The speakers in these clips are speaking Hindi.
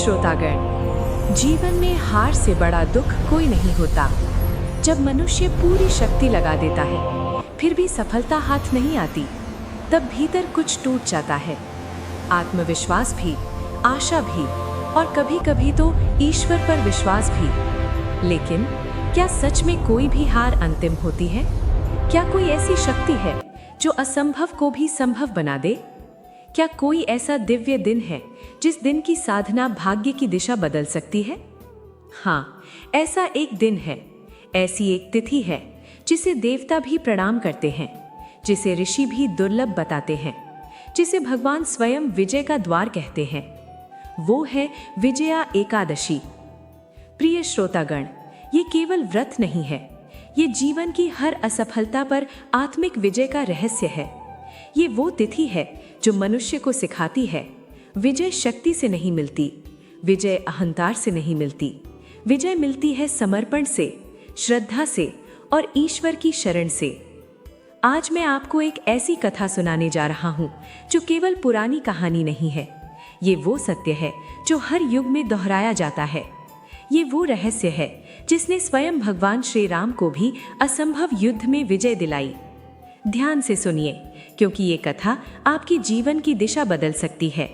श्रोतागण, जीवन में हार से बड़ा दुख कोई नहीं होता। जब मनुष्य पूरी शक्ति लगा देता है फिर भी सफलता हाथ नहीं आती, तब भीतर कुछ टूट जाता है। आत्मविश्वास भी, आशा भी और कभी कभी तो ईश्वर पर विश्वास भी। लेकिन क्या सच में कोई भी हार अंतिम होती है? क्या कोई ऐसी शक्ति है जो असंभव को भी संभव बना दे? क्या कोई ऐसा दिव्य दिन है जिस दिन की साधना भाग्य की दिशा बदल सकती है? हाँ, ऐसा एक दिन है, ऐसी एक तिथि है जिसे देवता भी प्रणाम करते हैं, जिसे ऋषि भी दुर्लभ बताते हैं, जिसे भगवान स्वयं विजय का द्वार कहते हैं। वो है विजया एकादशी। प्रिय श्रोतागण, ये केवल व्रत नहीं है, ये जीवन की हर असफलता पर आत्मिक विजय का रहस्य है। ये वो तिथि है जो मनुष्य को सिखाती है, विजय शक्ति से नहीं मिलती, विजय अहंकार से नहीं मिलती, विजय मिलती है समर्पण से, श्रद्धा से और ईश्वर की शरण से। आज मैं आपको एक ऐसी कथा सुनाने जा रहा हूँ जो केवल पुरानी कहानी नहीं है। ये वो सत्य है जो हर युग में दोहराया जाता है। ये वो रहस्य है जिसने स्वयं भगवान श्री राम को भी असंभव युद्ध में विजय दिलाई। ध्यान से सुनिए, क्योंकि ये कथा आपकी जीवन की दिशा बदल सकती है।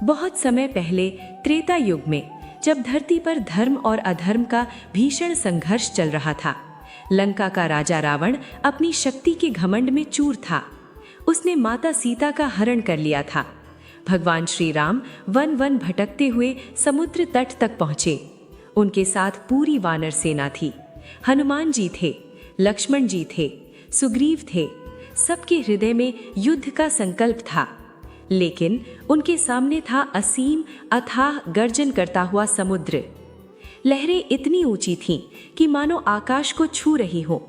बहुत समय पहले त्रेता युग में, जब धरती पर धर्म और अधर्म का भीषण संघर्ष चल रहा था, लंका का राजा रावण अपनी शक्ति के घमंड में चूर था। उसने माता सीता का हरण कर लिया था। भगवान श्री राम वन वन भटकते हुए समुद्र तट तक पहुंचे। उनके साथ पूरी वानर सेना थी। हनुमान जी थे, लक्ष्मण जी थे, सुग्रीव थे। सबके हृदय में युद्ध का संकल्प था, लेकिन उनके सामने था असीम अथाह गर्जन करता हुआ समुद्र। लहरें इतनी ऊंची थीं कि मानो आकाश को छू रही हो।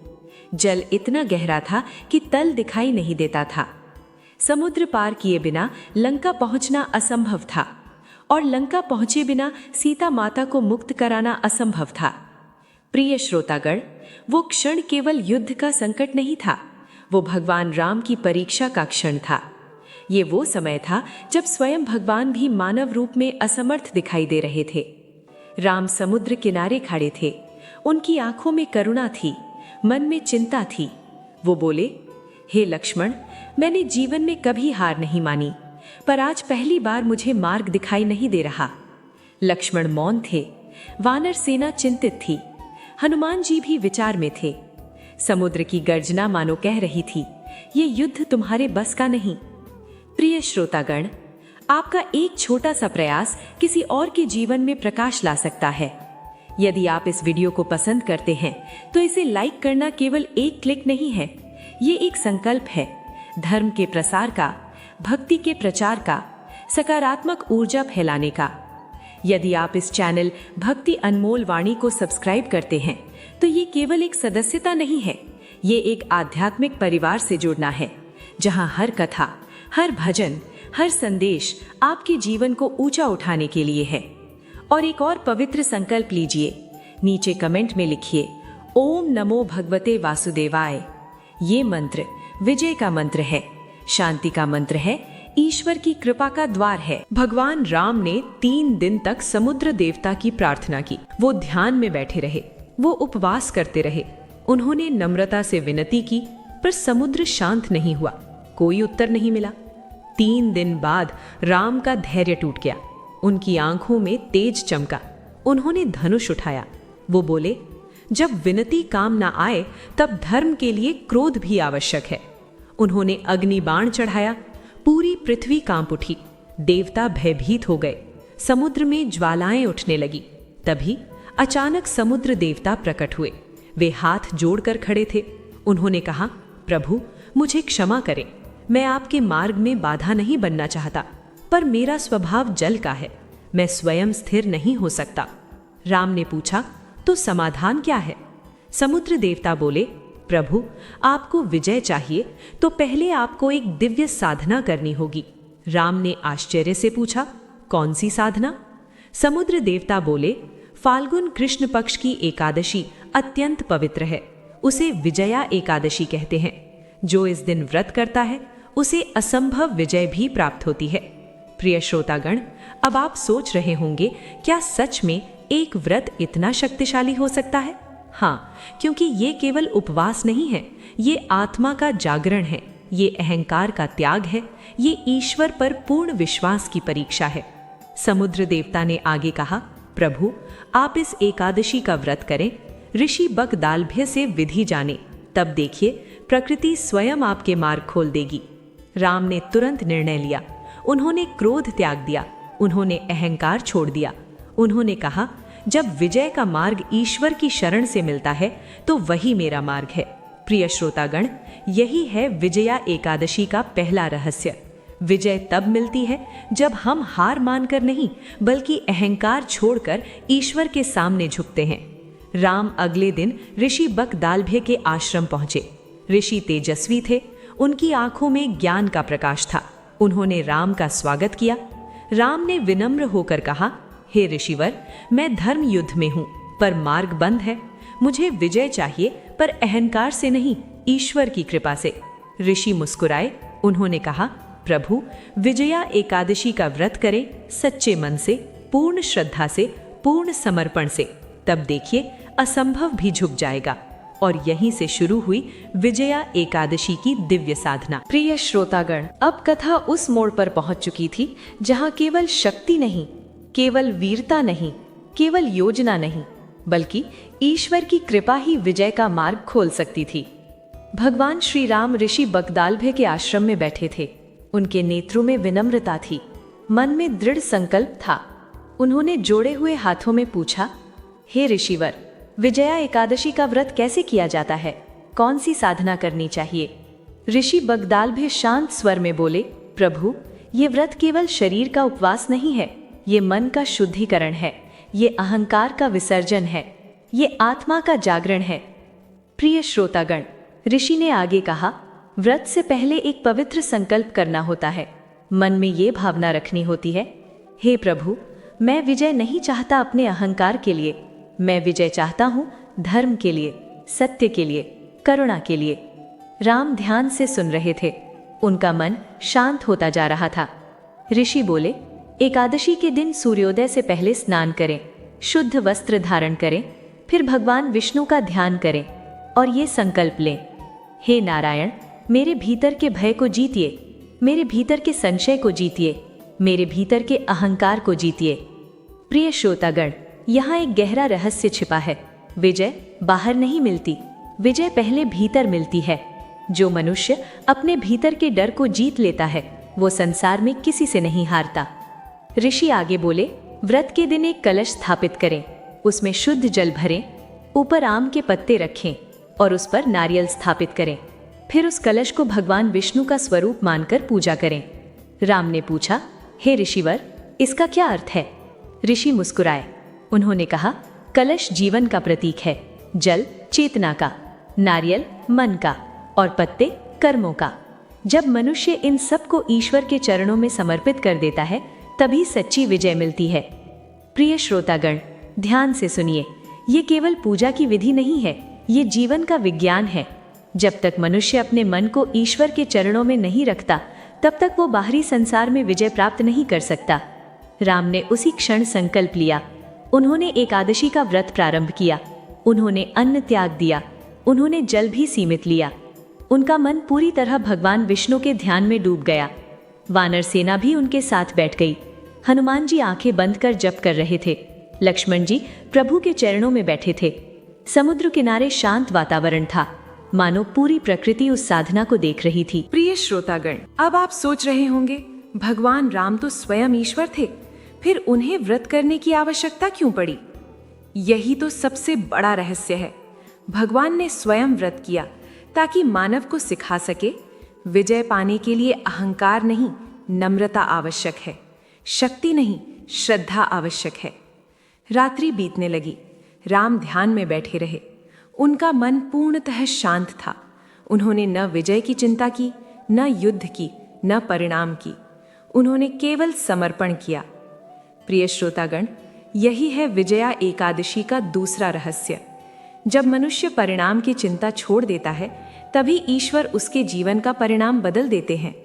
जल इतना गहरा था कि तल दिखाई नहीं देता था। समुद्र पार किए बिना लंका पहुंचना असंभव था, और लंका पहुंचे बिना सीता माता को मुक्त कराना असंभव था। प्रिय श्रोतागण, वो क्षण केवल युद्ध का संकट नहीं था, वो भगवान राम की परीक्षा का क्षण था। ये वो समय था जब स्वयं भगवान भी मानव रूप में असमर्थ दिखाई दे रहे थे। राम समुद्र किनारे खड़े थे। उनकी आंखों में करुणा थी, मन में चिंता थी। वो बोले, हे लक्ष्मण, मैंने जीवन में कभी हार नहीं मानी, पर आज पहली बार मुझे मार्ग दिखाई नहीं दे रहा। लक्ष्मण मौन थे, वानर सेना चिंतित थी, हनुमान जी भी विचार में थे। समुद्र की गर्जना मानो कह रही थी, ये युद्ध तुम्हारे बस का नहीं। प्रिय श्रोतागण, आपका एक छोटा सा प्रयास किसी और के जीवन में प्रकाश ला सकता है। यदि आप इस वीडियो को पसंद करते हैं तो इसे लाइक करना केवल एक क्लिक नहीं है, ये एक संकल्प है, धर्म के प्रसार का, भक्ति के प्रचार का, सकारात्मक ऊर्जा फैलाने का। यदि आप इस चैनल भक्ति अनमोल वाणी को सब्सक्राइब करते हैं तो ये केवल एक सदस्यता नहीं है, ये एक आध्यात्मिक परिवार से जुड़ना है, जहां हर कथा, हर भजन, हर संदेश आपके जीवन को ऊंचा उठाने के लिए है। और एक और पवित्र संकल्प लीजिए, नीचे कमेंट में लिखिए, ओम नमो भगवते वासुदेवाय। ये मंत्र विजय का मंत्र है, शांति का मंत्र है, ईश्वर की कृपा का द्वार है। भगवान राम ने 3 दिन तक समुद्र देवता की प्रार्थना की। वो ध्यान में बैठे रहे, वो उपवास करते रहे। उन्होंने नम्रता से विनती की, पर समुद्र शांत नहीं हुआ, कोई उत्तर नहीं मिला। 3 दिन बाद राम का धैर्य टूट गया, उनकी आंखों में तेज चमका। उन्होंने धनुष उठाया। वो बोले, जब विनती काम ना आए तब धर्म के लिए क्रोध भी आवश्यक है। उन्होंने अग्नि बाण चढ़ाया, पूरी पृथ्वी कांप उठी। देवता भयभीत हो गए, समुद्र में ज्वालाएं उठने लगी। तभी अचानक समुद्र देवता प्रकट हुए। वे हाथ जोड़कर खड़े थे। उन्होंने कहा, प्रभु, मुझे क्षमा करें, मैं आपके मार्ग में बाधा नहीं बनना चाहता, पर मेरा स्वभाव जल का है, मैं स्वयं स्थिर नहीं हो सकता। राम ने पूछा, तो समाधान क्या है? समुद्र देवता बोले, प्रभु, आपको विजय चाहिए तो पहले आपको एक दिव्य साधना करनी होगी। राम ने आश्चर्य से पूछा, कौन सी साधना? समुद्र देवता बोले, फाल्गुन कृष्ण पक्ष की एकादशी अत्यंत पवित्र है, उसे विजया एकादशी कहते हैं। जो इस दिन व्रत करता है उसे असंभव विजय भी प्राप्त होती है। प्रिय श्रोतागण, अब आप सोच रहे होंगे, क्या सच में एक व्रत इतना शक्तिशाली हो सकता है? हाँ, क्योंकि ये केवल उपवास नहीं है, ये आत्मा का जागरण है, ये अहंकार का त्याग है, ये ईश्वर पर पूर्ण विश्वास की परीक्षा है। समुद्र देवता ने आगे कहा, प्रभु आप इस एकादशी का व्रत करें, ऋषि बकदालभ्य से विधि जाने, तब देखिए प्रकृति स्वयं आपके मार्ग खोल देगी। राम ने तुरंत निर्णय लिया। उन्होंने क्रोध त्याग दिया, उन्होंने अहंकार छोड़ दिया। उन्होंने कहा, जब विजय का मार्ग ईश्वर की शरण से मिलता है तो वही मेरा मार्ग है। प्रिय श्रोतागण, यही है विजया एकादशी का पहला रहस्य। विजय तब मिलती है जब हम हार मानकर नहीं, बल्कि अहंकार छोड़कर ईश्वर के सामने झुकते हैं। राम अगले दिन ऋषि बकदालभ्य के आश्रम पहुंचे। ऋषि तेजस्वी थे, उनकी आंखों में ज्ञान का प्रकाश था। उन्होंने राम का स्वागत किया। राम ने विनम्र होकर कहा, हे ऋषिवर, मैं धर्म युद्ध में हूं, पर मार्ग बंद है। मुझे विजय चाहिए, पर अहंकार से नहीं, ईश्वर की कृपा से। ऋषि मुस्कुराए। उन्होंने कहा, प्रभु विजया एकादशी का व्रत करें, सच्चे मन से, पूर्ण श्रद्धा से, पूर्ण समर्पण से, तब देखिए असंभव भी झुक जाएगा। और यहीं से शुरू हुई विजया एकादशी की दिव्य साधना। प्रिय श्रोतागण, अब कथा उस मोड़ पर पहुंच चुकी थी जहां केवल शक्ति नहीं, केवल वीरता नहीं, केवल योजना नहीं, बल्कि ईश्वर की कृपा ही विजय का मार्ग खोल सकती थी। भगवान श्री राम ऋषि बकदालभ्य के आश्रम में बैठे थे। उनके नेत्रों में विनम्रता थी, मन में दृढ़ संकल्प था। उन्होंने जोड़े हुए हाथों में पूछा, हे ऋषिवर, विजया एकादशी का व्रत कैसे किया जाता है? कौन सी साधना करनी चाहिए? ऋषि बकदालभ्य शांत स्वर में बोले, प्रभु ये व्रत केवल शरीर का उपवास नहीं है, ये मन का शुद्धिकरण है, ये अहंकार का विसर्जन है, ये आत्मा का जागरण है। प्रिय श्रोतागण, ऋषि ने आगे कहा, व्रत से पहले एक पवित्र संकल्प करना होता है। मन में ये भावना रखनी होती है, हे प्रभु, मैं विजय नहीं चाहता अपने अहंकार के लिए, मैं विजय चाहता हूँ धर्म के लिए, सत्य के लिए, करुणा के लिए। राम ध्यान से सुन रहे थे। उनका मन शांत होता जा रहा था। ऋषि बोले, एकादशी के दिन सूर्योदय से पहले स्नान करें, शुद्ध वस्त्र धारण करें, फिर भगवान विष्णु का ध्यान करें और ये संकल्प लें, हे नारायण, मेरे भीतर के भय को जीतिए, मेरे भीतर के संशय को जीतिए, मेरे भीतर के अहंकार को जीतिए। प्रिय श्रोतागण, यहाँ एक गहरा रहस्य छिपा है। विजय बाहर नहीं मिलती, विजय पहले भीतर मिलती है। जो मनुष्य अपने भीतर के डर को जीत लेता है, वो संसार में किसी से नहीं हारता। ऋषि आगे बोले, व्रत के दिन एक कलश स्थापित करें, उसमें शुद्ध जल भरें, ऊपर आम के पत्ते रखें और उस पर नारियल स्थापित करें। फिर उस कलश को भगवान विष्णु का स्वरूप मानकर पूजा करें। राम ने पूछा, हे ऋषिवर, इसका क्या अर्थ है? ऋषि मुस्कुराए। उन्होंने कहा, कलश जीवन का प्रतीक है, जल चेतना का, नारियल मन का और पत्ते कर्मों का। जब मनुष्य इन सब को ईश्वर के चरणों में समर्पित कर देता है, तभी सच्ची विजय मिलती है। प्रिय श्रोतागण, ध्यान से सुनिए, ये केवल पूजा की विधि नहीं है, ये जीवन का विज्ञान है। जब तक मनुष्य अपने मन को ईश्वर के चरणों में नहीं रखता, तब तक वो बाहरी संसार में विजय प्राप्त नहीं कर सकता। राम ने उसी क्षण संकल्प लिया। उन्होंने एकादशी का व्रत प्रारंभ किया। उन्होंने अन्न त्याग दिया, उन्होंने जल भी सीमित लिया। उनका मन पूरी तरह भगवान विष्णु के ध्यान में डूब गया। वानर सेना भी उनके साथ बैठ गई। हनुमान जी आंखें बंद कर जप कर रहे थे। लक्ष्मण जी प्रभु के चरणों में बैठे थे। समुद्र किनारे शांत वातावरण था, मानो पूरी प्रकृति उस साधना को देख रही थी। प्रिय श्रोतागण, अब आप सोच रहे होंगे, भगवान राम तो स्वयं ईश्वर थे, फिर उन्हें व्रत करने की आवश्यकता क्यों पड़ी? यही तो सबसे बड़ा रहस्य है। भगवान ने स्वयं व्रत किया ताकि मानव को सिखा सके, विजय पाने के लिए अहंकार नहीं, नम्रता आवश्यक है, शक्ति नहीं, श्रद्धा आवश्यक है। रात्रि बीतने लगी। राम ध्यान में बैठे रहे। उनका मन पूर्णतः शांत था। उन्होंने न विजय की चिंता की, न युद्ध की, न परिणाम की। उन्होंने केवल समर्पण किया। प्रिय श्रोतागण, यही है विजया एकादशी का दूसरा रहस्य। जब मनुष्य परिणाम की चिंता छोड़ देता है, तभी ईश्वर उसके जीवन का परिणाम बदल देते हैं।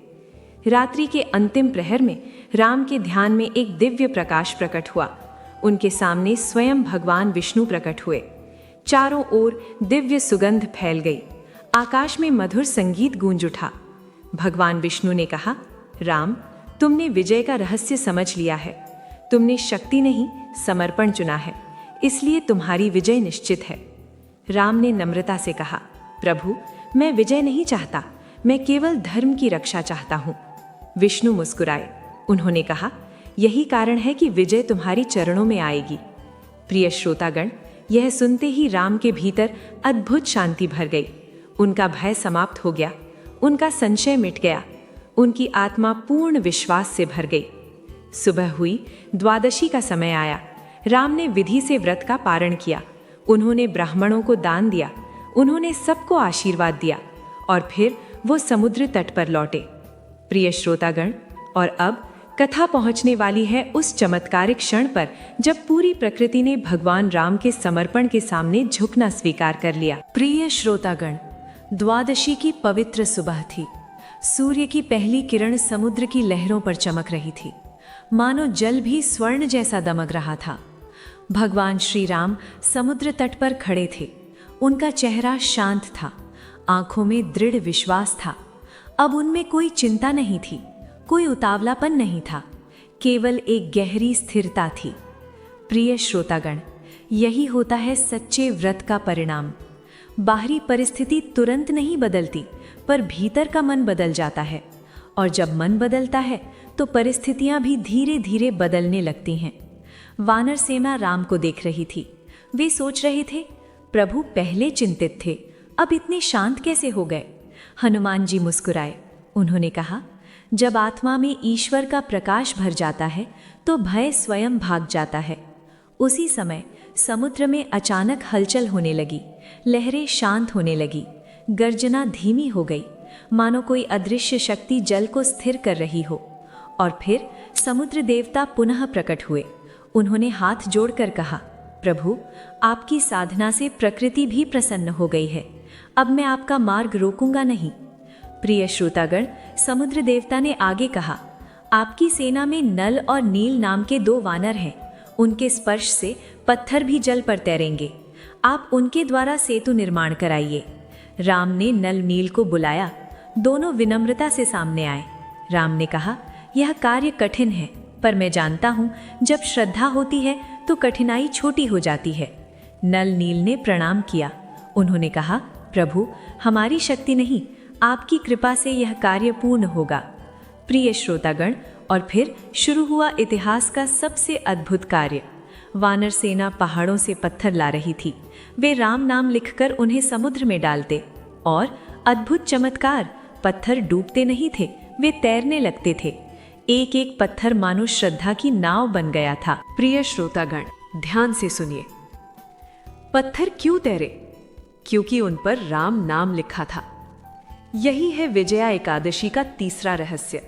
रात्रि के अंतिम प्रहर में राम के ध्यान में एक दिव्य प्रकाश प्रकट हुआ। उनके सामने स्वयं भगवान विष्णु प्रकट हुए। चारों ओर दिव्य सुगंध फैल गई। आकाश में मधुर संगीत गूंज उठा। भगवान विष्णु ने कहा, राम, तुमने विजय का रहस्य समझ लिया है। तुमने शक्ति नहीं, समर्पण चुना है, इसलिए तुम्हारी विजय निश्चित है। राम ने नम्रता से कहा, प्रभु, मैं विजय नहीं चाहता, मैं केवल धर्म की रक्षा चाहता हूँ। विष्णु मुस्कुराए। उन्होंने कहा, यही कारण है कि विजय तुम्हारी चरणों में आएगी। प्रिय श्रोतागण, यह सुनते ही राम के भीतर अद्भुत शांति भर गई। उनका भय समाप्त हो गया, उनका संशय मिट गया, उनकी आत्मा पूर्ण विश्वास से भर गई। सुबह हुई, द्वादशी का समय आया। राम ने विधि से व्रत का पारण किया। उन्होंने ब्राह्मणों को दान दिया, उन्होंने सबको आशीर्वाद दिया और फिर वो समुद्र तट पर लौटे। प्रिय श्रोतागण, और अब कथा पहुंचने वाली है उस चमत्कारिक क्षण पर जब पूरी प्रकृति ने भगवान राम के समर्पण के सामने झुकना स्वीकार कर लिया। प्रिय श्रोतागण, द्वादशी की पवित्र सुबह थी। सूर्य की पहली किरण समुद्र की लहरों पर चमक रही थी, मानो जल भी स्वर्ण जैसा दमक रहा था। भगवान श्री राम समुद्र तट पर खड़े थे। उनका चेहरा शांत था, आंखों में दृढ़ विश्वास था। अब उनमें कोई चिंता नहीं थी, कोई उतावलापन नहीं था, केवल एक गहरी स्थिरता थी। प्रिय श्रोतागण, यही होता है सच्चे व्रत का परिणाम। बाहरी परिस्थिति तुरंत नहीं बदलती, पर भीतर का मन बदल जाता है, और जब मन बदलता है तो परिस्थितियां भी धीरे धीरे बदलने लगती हैं। वानर सेना राम को देख रही थी। वे सोच रहे थे, प्रभु पहले चिंतित थे, अब इतने शांत कैसे हो गए। हनुमान जी मुस्कुराए। उन्होंने कहा, जब आत्मा में ईश्वर का प्रकाश भर जाता है तो भय स्वयं भाग जाता है। उसी समय समुद्र में अचानक हलचल होने लगी। लहरें शांत होने लगी, गर्जना धीमी हो गई, मानो कोई अदृश्य शक्ति जल को स्थिर कर रही हो। और फिर समुद्र देवता पुनः प्रकट हुए। उन्होंने हाथ जोड़कर कहा, प्रभु, आपकी साधना से प्रकृति भी प्रसन्न हो गई है। अब मैं आपका मार्ग रोकूंगा नहीं। प्रिय श्रोतागण, समुद्र देवता ने आगे कहा, आपकी सेना में नल और नील नाम के 2 वानर हैं। उनके स्पर्श से पत्थर भी जल पर तैरेंगे। आप उनके द्वारा सेतु निर्माण कराइए। राम ने नल नील को बुलाया। दोनों विनम्रता से सामने आए। राम ने कहा, यह कार्य कठिन है, पर मैं जानता हूँ जब श्रद्धा होती है तो कठिनाई छोटी हो जाती है। नल नील ने प्रणाम किया। उन्होंने कहा, प्रभु, हमारी शक्ति नहीं, आपकी कृपा से यह कार्य पूर्ण होगा। प्रिय श्रोतागण, और फिर शुरू हुआ इतिहास का सबसे अद्भुत कार्य। वानर सेना पहाड़ों से पत्थर ला रही थी। वे राम नाम लिखकर उन्हें समुद्र में डालते, और अद्भुत चमत्कार, पत्थर डूबते नहीं थे, वे तैरने लगते थे। एक एक पत्थर मानो श्रद्धा की नाव बन गया था। प्रिय श्रोतागण, ध्यान से सुनिए। पत्थर क्यों तैरे? क्योंकि उन पर राम नाम लिखा था। यही है विजया एकादशी का तीसरा रहस्य।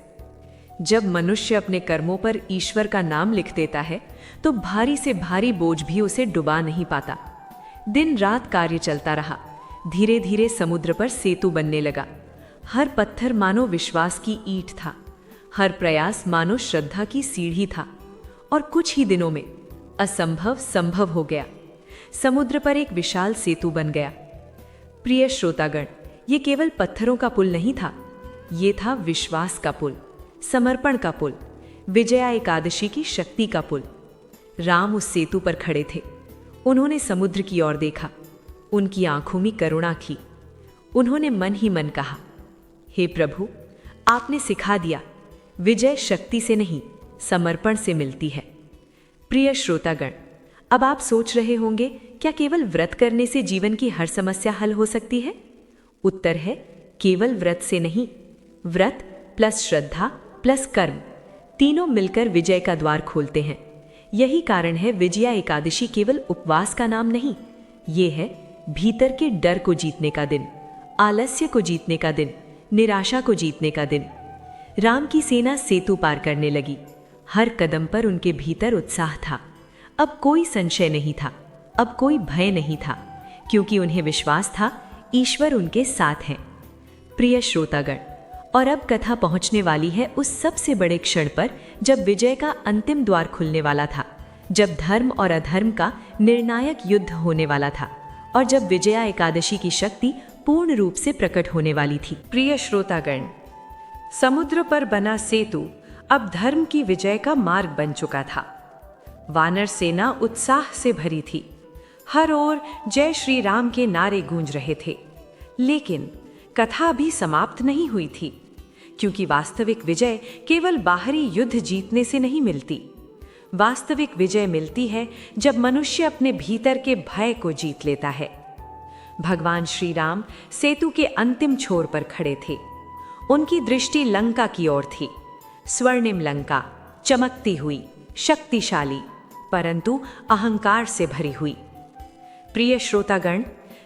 जब मनुष्य अपने कर्मों पर ईश्वर का नाम लिख देता है तो भारी से भारी बोझ भी उसे डुबा नहीं पाता। दिन रात कार्य चलता रहा। धीरे धीरे समुद्र पर सेतु बनने लगा। हर पत्थर मानो विश्वास की ईंट था, हर प्रयास मानो श्रद्धा की सीढ़ी था। और कुछ ही दिनों में असंभव संभव हो गया। समुद्र पर एक विशाल सेतु बन गया। प्रिय श्रोतागण, ये केवल पत्थरों का पुल नहीं था, ये था विश्वास का पुल, समर्पण का पुल, विजया एकादशी की शक्ति का पुल। राम उस सेतु पर खड़े थे। उन्होंने समुद्र की ओर देखा। उनकी आंखों में करुणा थी। उन्होंने मन ही मन कहा, हे प्रभु, आपने सिखा दिया, विजय शक्ति से नहीं, समर्पण से मिलती है। प्रिय श्रोतागण, अब आप सोच रहे होंगे, क्या केवल व्रत करने से जीवन की हर समस्या हल हो सकती है? उत्तर है, केवल व्रत से नहीं। व्रत प्लस श्रद्धा प्लस कर्म, तीनों मिलकर विजय का द्वार खोलते हैं। यही कारण है विजया एकादशी केवल उपवास का नाम नहीं, ये है भीतर के डर को जीतने का दिन, आलस्य को जीतने का दिन, निराशा को जीतने का दिन। राम की सेना सेतु पार करने लगी। हर कदम पर उनके भीतर उत्साह था। अब कोई संशय नहीं था, अब कोई भय नहीं था, क्योंकि उन्हें विश्वास था ईश्वर उनके साथ हैं। प्रिय श्रोतागण, और अब कथा पहुंचने वाली है उस सबसे बड़े क्षण पर जब विजय का अंतिम द्वार खुलने वाला था, जब धर्म और अधर्म का निर्णायक युद्ध होने वाला था और जब विजया एकादशी की शक्ति पूर्ण रूप से प्रकट होने वाली थी। प्रिय श्रोतागण, समुद्र पर बना सेतु अब धर्म की विजय का मार्ग बन चुका था। वानर सेना उत्साह से भरी थी। हर ओर जय श्री राम के नारे गूंज रहे थे। लेकिन कथा अभी समाप्त नहीं हुई थी, क्योंकि वास्तविक विजय केवल बाहरी युद्ध जीतने से नहीं मिलती। वास्तविक विजय मिलती है जब मनुष्य अपने भीतर के भय को जीत लेता है। भगवान श्री राम सेतु के अंतिम छोर पर खड़े थे। उनकी दृष्टि लंका की ओर थी। स्वर्णिम लंका, चमकती हुई, शक्तिशाली, परंतु अहंकार से भरी हुई। प्रिय श्रोतागण,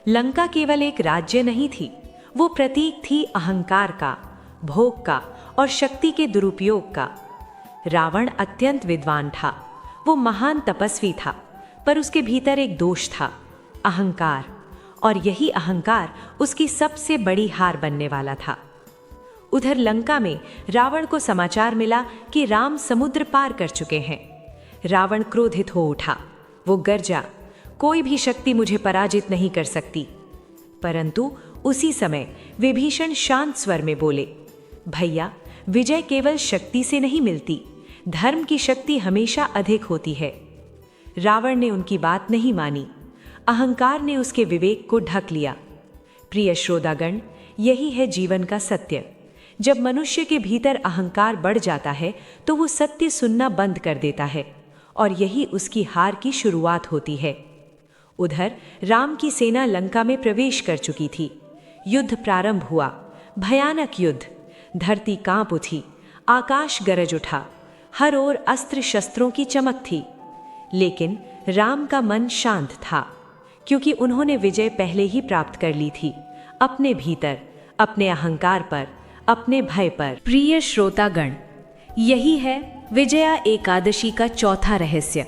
लंका केवल एक राज्य नहीं थी, वो प्रतीक थी अहंकार का, भोग का और शक्ति के दुरुपयोग का। रावण अत्यंत विद्वान था, वो महान तपस्वी था, पर उसके भीतर एक दोष था, अहंकार, और यही अहंकार उसकी सबसे बड़ी हार बनने वाला था। उधर लंका में रावण को समाचार मिला कि राम समुद्र पार कर चुके हैं। रावण क्रोधित हो उठा। वो गरजा, कोई भी शक्ति मुझे पराजित नहीं कर सकती। परंतु उसी समय विभीषण शांत स्वर में बोले, भैया, विजय केवल शक्ति से नहीं मिलती, धर्म की शक्ति हमेशा अधिक होती है। रावण ने उनकी बात नहीं मानी। अहंकार ने उसके विवेक को ढक लिया। प्रिय श्रोतागण, यही है जीवन का सत्य। जब मनुष्य के भीतर अहंकार बढ़ जाता है तो वो सत्य सुनना बंद कर देता है, और यही उसकी हार की शुरुआत होती है। उधर राम की सेना लंका में प्रवेश कर चुकी थी। युद्ध प्रारंभ हुआ, भयानक युद्ध। धरती कांप उठी, आकाश गरज उठा, हर ओर अस्त्र शस्त्रों की चमक थी। लेकिन राम का मन शांत था, क्योंकि उन्होंने विजय पहले ही प्राप्त कर ली थी, अपने भीतर, अपने अहंकार पर, अपने भय पर। प्रिय श्रोतागण, यही है विजया एकादशी का चौथा रहस्य।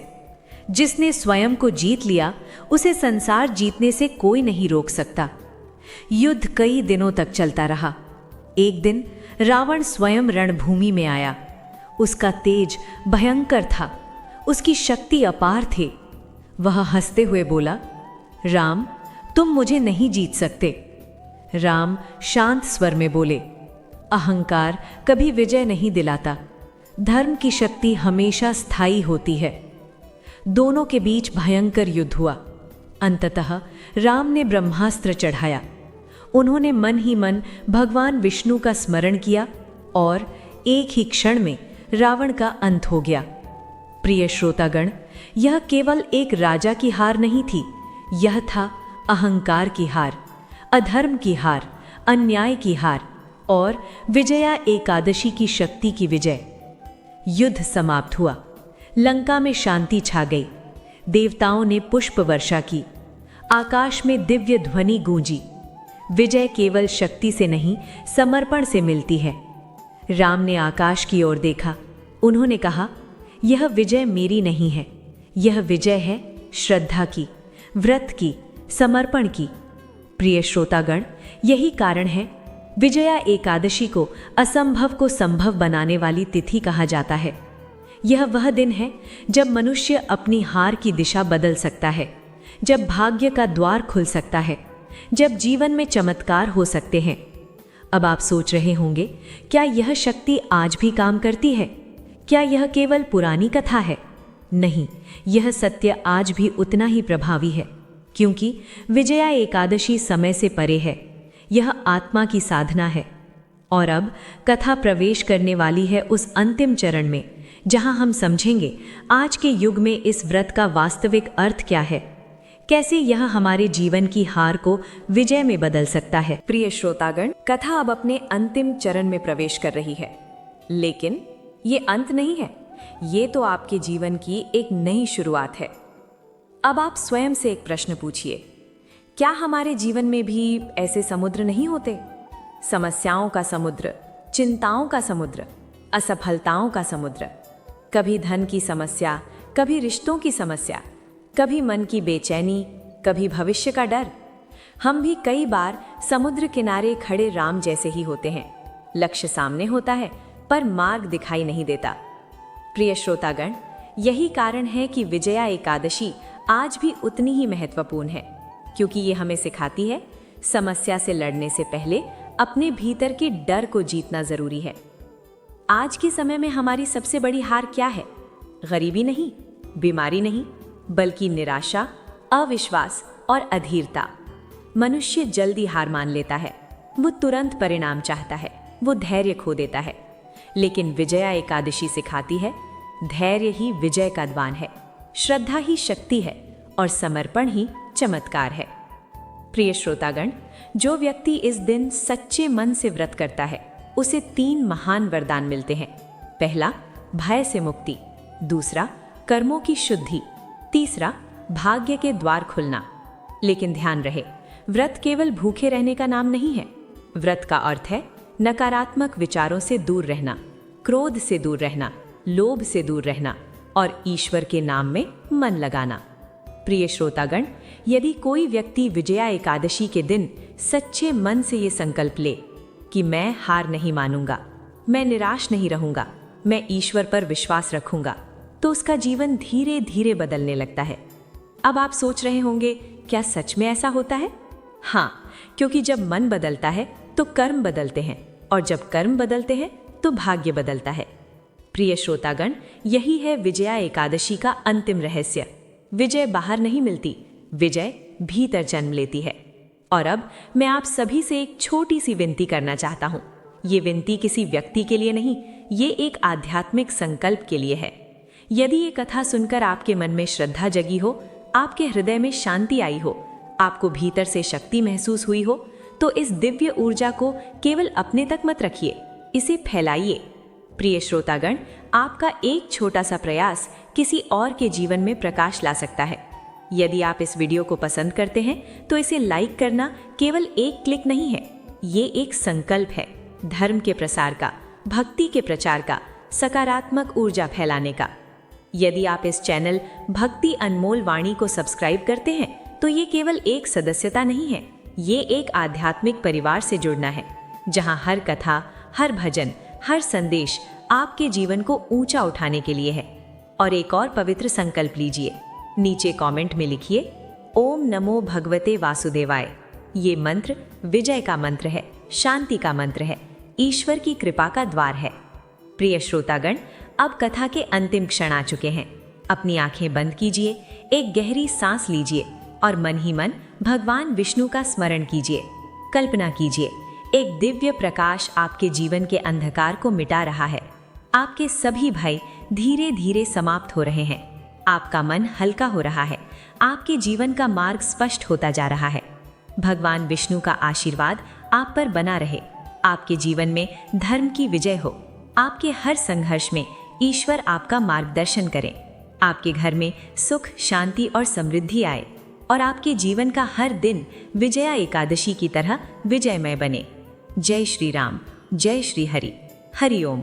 जिसने स्वयं को जीत लिया, उसे संसार जीतने से कोई नहीं रोक सकता। युद्ध कई दिनों तक चलता रहा। एक दिन रावण स्वयं रणभूमि में आया। उसका तेज भयंकर था, उसकी शक्ति अपार थी। वह हंसते हुए बोला, राम, तुम मुझे नहीं जीत सकते। राम शांत स्वर में बोले, अहंकार कभी विजय नहीं दिलाता, धर्म की शक्ति हमेशा स्थायी होती है। दोनों के बीच भयंकर युद्ध हुआ। अंततः राम ने ब्रह्मास्त्र चढ़ाया। उन्होंने मन ही मन भगवान विष्णु का स्मरण किया और एक ही क्षण में रावण का अंत हो गया। प्रिय श्रोतागण, यह केवल एक राजा की हार नहीं थी, यह था अहंकार की हार, अधर्म की हार, अन्याय की हार और विजया एकादशी की शक्ति की विजय। युद्ध समाप्त हुआ। लंका में शांति छा गई। देवताओं ने पुष्प वर्षा की। आकाश में दिव्य ध्वनि गूंजी। विजय केवल शक्ति से नहीं, समर्पण से मिलती है। राम ने आकाश की ओर देखा। उन्होंने कहा, यह विजय मेरी नहीं है, यह विजय है श्रद्धा की, व्रत की, समर्पण की। प्रिय श्रोतागण, यही कारण है विजया एकादशी को असंभव को संभव बनाने वाली तिथि कहा जाता है। यह वह दिन है जब मनुष्य अपनी हार की दिशा बदल सकता है, जब भाग्य का द्वार खुल सकता है, जब जीवन में चमत्कार हो सकते हैं। अब आप सोच रहे होंगे, क्या यह शक्ति आज भी काम करती है? क्या यह केवल पुरानी कथा है? नहीं, यह सत्य आज भी उतना ही प्रभावी है, क्योंकि विजया एकादशी समय से परे है। यह आत्मा की साधना है। और अब कथा प्रवेश करने वाली है उस अंतिम चरण में, जहां हम समझेंगे आज के युग में इस व्रत का वास्तविक अर्थ क्या है, कैसे यह हमारे जीवन की हार को विजय में बदल सकता है। प्रिय श्रोतागण, कथा अब अपने अंतिम चरण में प्रवेश कर रही है, लेकिन ये अंत नहीं है, ये तो आपके जीवन की एक नई शुरुआत है। अब आप स्वयं से एक प्रश्न पूछिए, क्या हमारे जीवन में भी ऐसे समुद्र नहीं होते? समस्याओं का समुद्र, चिंताओं का समुद्र, असफलताओं का समुद्र, कभी धन की समस्या, कभी रिश्तों की समस्या, कभी मन की बेचैनी, कभी भविष्य का डर। हम भी कई बार समुद्र किनारे खड़े राम जैसे ही होते हैं। लक्ष्य सामने होता है पर मार्ग दिखाई नहीं देता। प्रिय श्रोतागण, यही कारण है कि विजया एकादशी आज भी उतनी ही महत्वपूर्ण है, क्योंकि ये हमें सिखाती है समस्या से लड़ने से पहले अपने भीतर के डर को जीतना जरूरी है। आज के समय में हमारी सबसे बड़ी हार क्या है? गरीबी नहीं, बीमारी नहीं, बल्कि निराशा, अविश्वास और अधीरता। मनुष्य जल्दी हार मान लेता है, वो तुरंत परिणाम चाहता है, वो धैर्य खो देता है। लेकिन विजया एकादशी सिखाती है धैर्य ही विजय का द्वार है, श्रद्धा ही शक्ति है और समर्पण ही चमत्कार है। प्रिय श्रोतागण, जो व्यक्ति इस दिन सच्चे मन से व्रत करता है उसे 3 महान वरदान मिलते हैं। पहला, भय से मुक्ति। दूसरा, कर्मों की शुद्धि। तीसरा, भाग्य के द्वार खुलना। लेकिन ध्यान रहे, व्रत केवल भूखे रहने का नाम नहीं है। व्रत का अर्थ है नकारात्मक विचारों से दूर रहना, क्रोध से दूर रहना, लोभ से दूर रहना और ईश्वर के नाम में मन लगाना। प्रिय श्रोतागण, यदि कोई व्यक्ति विजया एकादशी के दिन सच्चे मन से ये संकल्प ले कि मैं हार नहीं मानूंगा, मैं निराश नहीं रहूंगा, मैं ईश्वर पर विश्वास रखूंगा, तो उसका जीवन धीरे धीरे बदलने लगता है। अब आप सोच रहे होंगे, क्या सच में ऐसा होता है? हाँ, क्योंकि जब मन बदलता है तो कर्म बदलते हैं, और जब कर्म बदलते हैं तो भाग्य बदलता है। प्रिय श्रोतागण, यही है विजया एकादशी का अंतिम रहस्य। विजय बाहर नहीं मिलती, विजय भीतर जन्म लेती है। और अब मैं आप सभी से एक छोटी सी विनती करना चाहता हूँ। ये विनती किसी व्यक्ति के लिए नहीं, ये एक आध्यात्मिक संकल्प के लिए है। यदि ये कथा सुनकर आपके मन में श्रद्धा जगी हो, आपके हृदय में शांति आई हो, आपको भीतर से शक्ति महसूस हुई हो, तो इस दिव्य ऊर्जा को केवल अपने तक मत रखिए, इसे फैलाइए। प्रिय श्रोतागण, आपका एक छोटा सा प्रयास किसी और के जीवन में प्रकाश ला सकता है। यदि आप इस वीडियो को पसंद करते हैं तो इसे लाइक करना केवल एक क्लिक नहीं है, ये एक संकल्प है धर्म के प्रसार का, भक्ति के प्रचार का, सकारात्मक ऊर्जा फैलाने का। यदि आप इस चैनल भक्ति अनमोल वाणी को सब्सक्राइब करते हैं तो ये केवल एक सदस्यता नहीं है, ये एक आध्यात्मिक परिवार से जुड़ना है, जहां हर कथा, हर भजन, हर संदेश आपके जीवन को ऊंचा उठाने के लिए है। और एक और पवित्र संकल्प लीजिए, नीचे कमेंट में लिखिए, ओम नमो भगवते वासुदेवाय। ये मंत्र विजय का मंत्र है, शांति का मंत्र है, ईश्वर की कृपा का द्वार है। प्रिय श्रोतागण, अब कथा के अंतिम क्षण आ चुके हैं। अपनी आंखें बंद कीजिए, एक गहरी सांस लीजिए और मन ही मन भगवान विष्णु का स्मरण कीजिए। कल्पना कीजिए, एक दिव्य प्रकाश आपके जीवन के अंधकार को मिटा रहा है। आपके सभी भय धीरे धीरे समाप्त हो रहे हैं, आपका मन हल्का हो रहा है, आपके जीवन का मार्ग स्पष्ट होता जा रहा है। भगवान विष्णु का आशीर्वाद आप पर बना रहे, आपके जीवन में धर्म की विजय हो, आपके हर संघर्ष में ईश्वर आपका मार्गदर्शन करे, आपके घर में सुख, शांति और समृद्धि आए और आपके जीवन का हर दिन विजया एकादशी की तरह विजयमय बने। जय श्री राम, जय श्री हरि। हरि ओम।